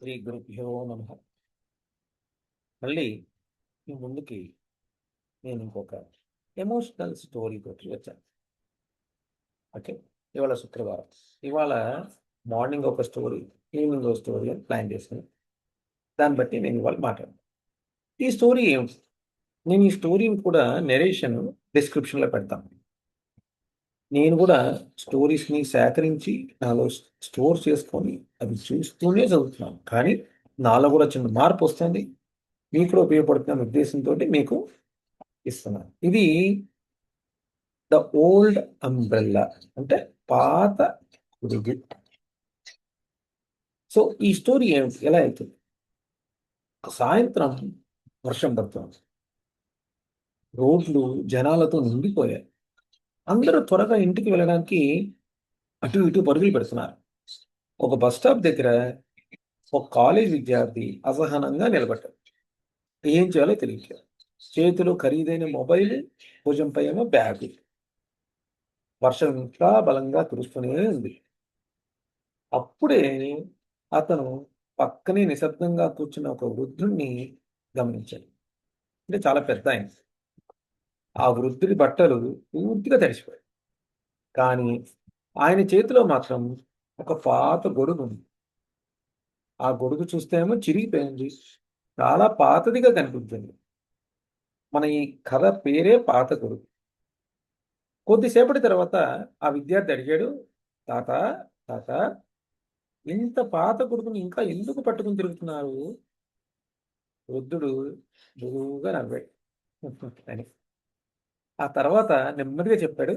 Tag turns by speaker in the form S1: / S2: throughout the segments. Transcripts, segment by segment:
S1: శ్రీ గురుభ్యో నమ. మళ్ళీ మీ ముందుకి నేను ఇంకొక ఎమోషనల్ స్టోరీ తోటి వచ్చాను. ఓకే, ఇవాళ శుక్రవారం. ఇవాళ మార్నింగ్ ఒక స్టోరీ, ఈవినింగ్ ఒక స్టోరీ అని ప్లాన్ చేశాను. దాన్ని బట్టి నేను ఇవాళ మాట్లాడాను. ఈ స్టోరీ ఏమిటి? నేను ఈ స్టోరీని కూడా నెరేషన్ డిస్క్రిప్షన్లో పెడతాను. నేను కూడా స్టోరీస్ని సేకరించి నాలో స్టోర్ చేసుకొని అవి చూస్తూనే చదువుతున్నాను. కానీ నాలో కూడా చిన్న మార్పు వస్తుంది, మీకు కూడా ఉపయోగపడుతున్న ఉద్దేశంతో మీకు ఇస్తున్నాను. ఇది ద ఓల్డ్ అంబ్రెల్లా, అంటే పాత గొడుగు. సో ఈ స్టోరీ ఎలా అవుతుంది? సాయంత్రం వర్షం పడుతుంది, రోడ్లు జనాలతో నిండిపోయాయి. అందరూ త్వరగా ఇంటికి వెళ్ళడానికి అటు ఇటు పరుగులు పెడుతున్నారు. ఒక బస్ స్టాప్ దగ్గర ఒక కాలేజ్ విద్యార్థి అసహనంగా నిలబడ్డాడు. ఏం చేయాలో తెలియట్లేదు. చేతిలో ఖరీదైన మొబైల్, భుజంపై ఏమో బ్యాగ్. వర్షం ఇంకా బలంగా కురుస్తూనే ఉంది. అప్పుడే అతను పక్కనే నిశ్శబ్దంగా కూర్చున్న ఒక వృద్ధుణ్ణి గమనించాడు. అంటే చాలా పెద్ద ఆయన. ఆ వృద్ధుడి బట్టలు పూర్తిగా తడిసిపోయాయి, కానీ ఆయన చేతిలో మాత్రం ఒక పాత గొడుగు ఉంది. ఆ గొడుగు చూస్తేమో చిరిగిపోయింది, చాలా పాతదిగా కనిపించింది. మన ఈ కథ పేరే పాత గొడుగు. కొద్దిసేపటి తర్వాత ఆ విద్యార్థి అడిగాడు, తాత తాత, ఇంత పాత గొడుగుని ఇంకా ఎందుకు పట్టుకుని తిరుగుతున్నారు? వృద్ధుడు బరువుగా నవ్వాడు అని. ఆ తర్వాత నెమ్మదిగా చెప్పాడు,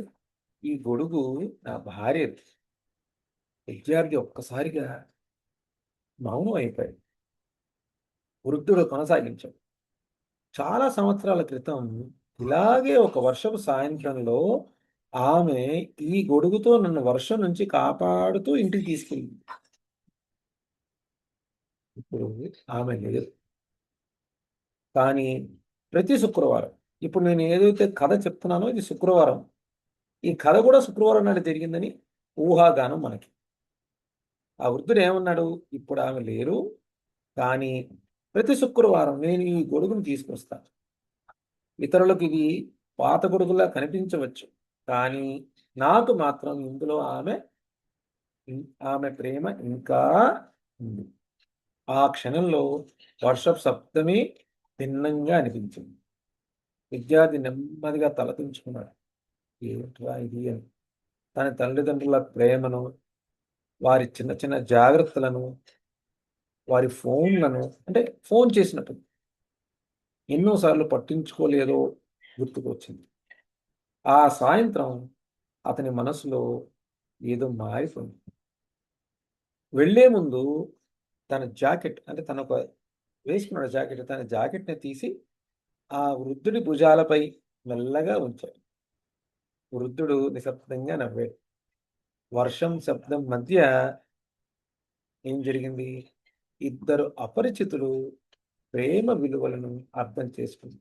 S1: ఈ గొడుగు నా భార్యది. విద్యార్థి ఒక్కసారిగా మౌనం అయిపోయాడు. వృద్ధుడు కొనసాగించాడు, చాలా సంవత్సరాల క్రితం ఇలాగే ఒక వర్షపు సాయంత్రంలో ఆమె ఈ గొడుగుతో నన్ను వర్షం నుంచి కాపాడుతూ ఇంటికి తీసుకెళ్ళింది. ఇప్పుడు ఆమె లేదు. కానీ ప్రతి శుక్రవారం, ఇప్పుడు నేను ఏదైతే కథ చెప్తున్నానో ఇది శుక్రవారం, ఈ కథ కూడా శుక్రవారం నాడు జరిగిందని ఊహాగానం మనకి. ఆ వృద్ధుడు ఏమన్నాడు, ఇప్పుడు ఆమె లేరు, కానీ ప్రతి శుక్రవారం నేను ఈ గొడుగును తీసుకొస్తాను. ఇతరులకు ఇది పాత గొడుగులా కనిపించవచ్చు, కానీ నాకు మాత్రం ఇందులో ఆమె ప్రేమ ఇంకా ఉంది. ఆ క్షణంలో వర్షపు శబ్దమే భిన్నంగా అనిపించింది. విద్యార్థి నెమ్మదిగా తలదించుకున్నాడు. ఏమిట్రా ఇది అని. తన తల్లిదండ్రుల ప్రేమను, వారి చిన్న చిన్న జాగ్రత్తలను, వారి ఫోన్లను, అంటే ఫోన్ చేసినప్పుడు ఎన్నోసార్లు పట్టించుకోలేదో గుర్తుకొచ్చింది. ఆ సాయంత్రం అతని మనసులో ఏదో మారిపోయింది. వెళ్లే ముందు తన జాకెట్, అంటే తన ఒక వేసుకున్న జాకెట్, తన జాకెట్ని తీసి ఆ వృద్ధుడి భుజాలపై మెల్లగా ఉంచాడు. వృద్ధుడు నిశ్శబ్దంగా నవ్వాడు. వర్షం శబ్దం మధ్య ఏం జరిగింది? ఇద్దరు అపరిచితులు ప్రేమ విలువలను అర్థం చేసుకుంది.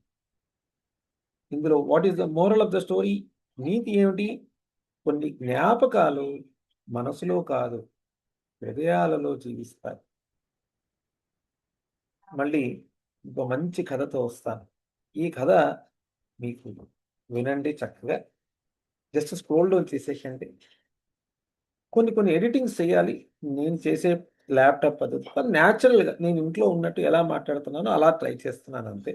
S1: ఇందులో what is the moral of the story? నీతి ఏమిటి? కొన్ని జ్ఞాపకాలు మనసులో కాదు, హృదయాలలో జీవిస్తాయి. మళ్ళీ ఇంకో మంచి కథతో వస్తాను. ఈ కథ మీకు వినండి చక్కగా. జస్ట్ స్క్రోల్ డౌన్ చేసేసండి. కొన్ని ఎడిటింగ్స్ చేయాలి నేను చేసే ల్యాప్టాప్ పద్ధతి, కానీ న్యాచురల్గా నేను ఇంట్లో ఉన్నట్టు ఎలా మాట్లాడుతున్నానో అలా ట్రై చేస్తున్నాను అంతే.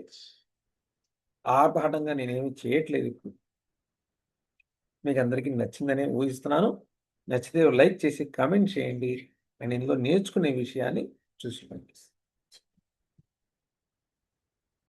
S1: ఆర్భాటంగా నేనేమి చేయట్లేదు ఇప్పుడు. మీకు అందరికీ నచ్చిందనే ఊహిస్తున్నాను. నచ్చితే లైక్ చేసి కామెంట్ చేయండి. నేను ఇందులో నేర్చుకునే విషయాన్ని చూసుకోండి.